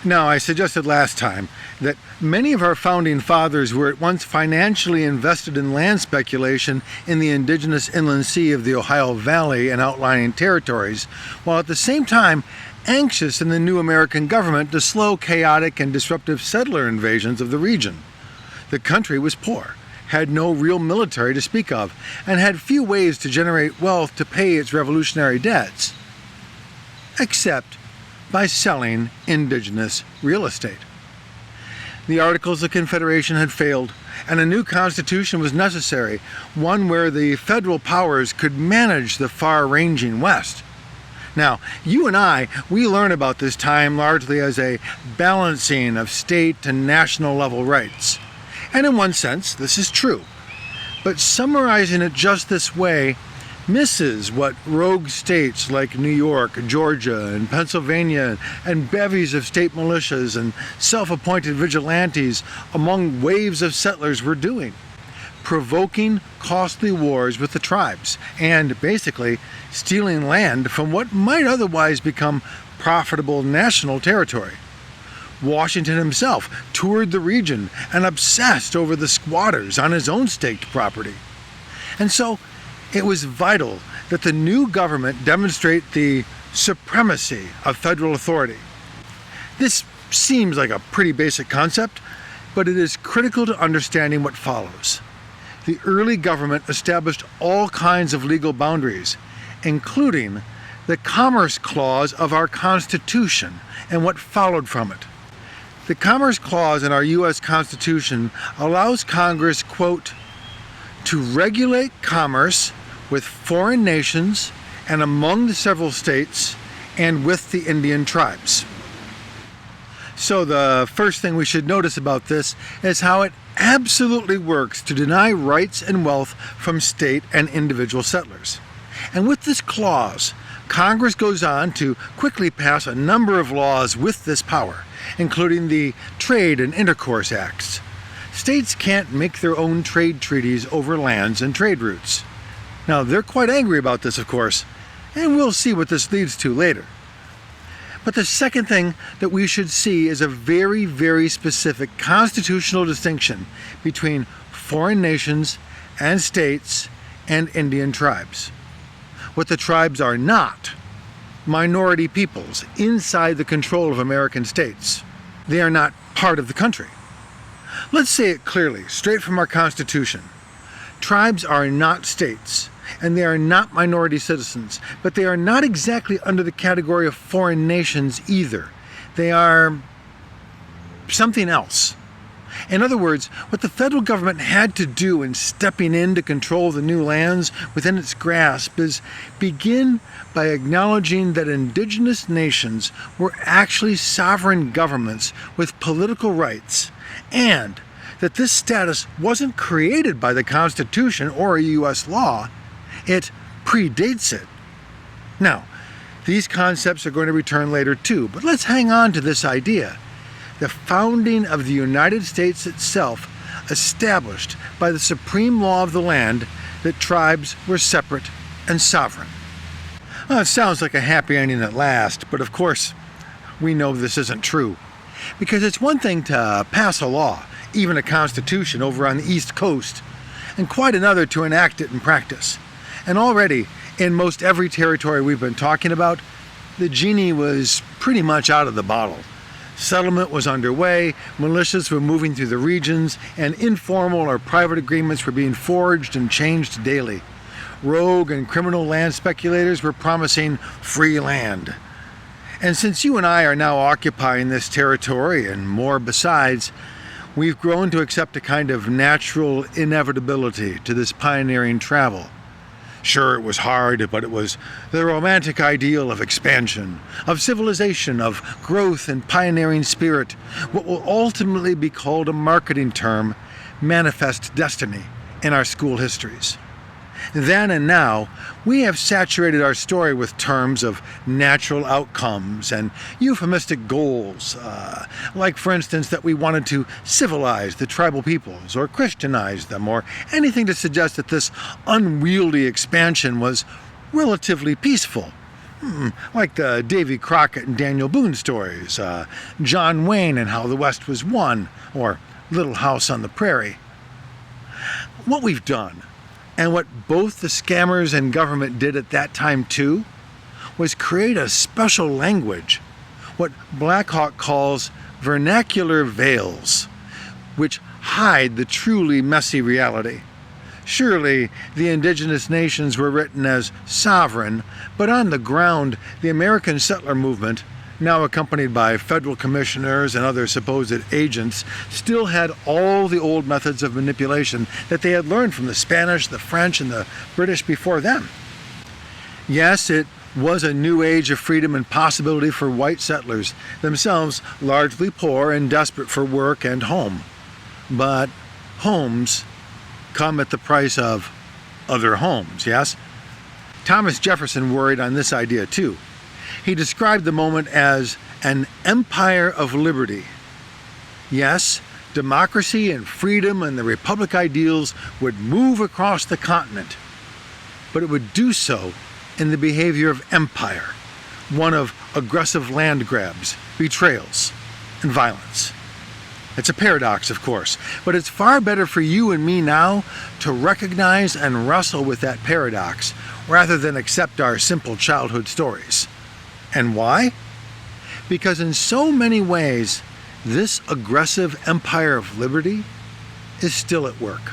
Now, I suggested last time that many of our founding fathers were at once financially invested in land speculation in the indigenous inland sea of the Ohio Valley and outlying territories, while at the same time anxious in the new American government to slow chaotic and disruptive settler invasions of the region. The country was poor, had no real military to speak of, and had few ways to generate wealth to pay its revolutionary debts, except by selling indigenous real estate. The Articles of Confederation had failed, and a new constitution was necessary, one where the federal powers could manage the far-ranging West. Now, you and I, we learn about this time largely as a balancing of state and national level rights. And in one sense, this is true. But summarizing it just this way misses what rogue states like New York, Georgia, and Pennsylvania, and bevies of state militias and self-appointed vigilantes among waves of settlers were doing, provoking costly wars with the tribes and basically stealing land from what might otherwise become profitable national territory. Washington himself toured the region and obsessed over the squatters on his own staked property. And so it was vital that the new government demonstrate the supremacy of federal authority. This seems like a pretty basic concept, but it is critical to understanding what follows. The early government established all kinds of legal boundaries, including the Commerce Clause of our Constitution and what followed from it. The Commerce Clause in our U.S. Constitution allows Congress, quote, to regulate commerce with foreign nations and among the several states and with the Indian tribes. So the first thing we should notice about this is how it absolutely works to deny rights and wealth from state and individual settlers. And with this clause, Congress goes on to quickly pass a number of laws with this power, including the Trade and Intercourse Acts. States can't make their own trade treaties over lands and trade routes. Now, they're quite angry about this, of course, and we'll see what this leads to later. But the second thing that we should see is a very, very specific constitutional distinction between foreign nations and states and Indian tribes. What the tribes are not: minority peoples inside the control of American states. They are not part of the country. Let's say it clearly, straight from our Constitution. Tribes are not states, and they are not minority citizens, but they are not exactly under the category of foreign nations either. They are something else. In other words, what the federal government had to do in stepping in to control the new lands within its grasp is begin by acknowledging that indigenous nations were actually sovereign governments with political rights, and that this status wasn't created by the Constitution or a U.S. law. It predates it. Now, these concepts are going to return later too, but let's hang on to this idea. The founding of the United States itself established by the supreme law of the land that tribes were separate and sovereign. Well, it sounds like a happy ending at last, but of course, we know this isn't true. Because it's one thing to pass a law, even a constitution over on the East Coast, and quite another to enact it in practice. And already, in most every territory we've been talking about, the genie was pretty much out of the bottle. Settlement was underway, militias were moving through the regions, and informal or private agreements were being forged and changed daily. Rogue and criminal land speculators were promising free land. And since you and I are now occupying this territory and more besides, we've grown to accept a kind of natural inevitability to this pioneering travel. Sure, it was hard, but it was the romantic ideal of expansion, of civilization, of growth and pioneering spirit, what will ultimately be called a marketing term, manifest destiny, in our school histories. Then and now, we have saturated our story with terms of natural outcomes and euphemistic goals, like for instance that we wanted to civilize the tribal peoples or Christianize them, or anything to suggest that this unwieldy expansion was relatively peaceful, Like the Davy Crockett and Daniel Boone stories, John Wayne and How the West Was Won, or Little House on the Prairie. What we've done, and what both the scammers and government did at that time too, was create a special language, what Black Hawk calls vernacular veils, which hide the truly messy reality. Surely the indigenous nations were written as sovereign, but on the ground, the American settler movement, now accompanied by federal commissioners and other supposed agents, still had all the old methods of manipulation that they had learned from the Spanish, the French, and the British before them. Yes, it was a new age of freedom and possibility for white settlers, themselves largely poor and desperate for work and home. But homes come at the price of other homes, yes? Thomas Jefferson worried on this idea too. He described the moment as an empire of liberty. Yes, democracy and freedom and the republic ideals would move across the continent, but it would do so in the behavior of empire, one of aggressive land grabs, betrayals, and violence. It's a paradox, of course, but it's far better for you and me now to recognize and wrestle with that paradox rather than accept our simple childhood stories. And why? Because in so many ways, this aggressive empire of liberty is still at work.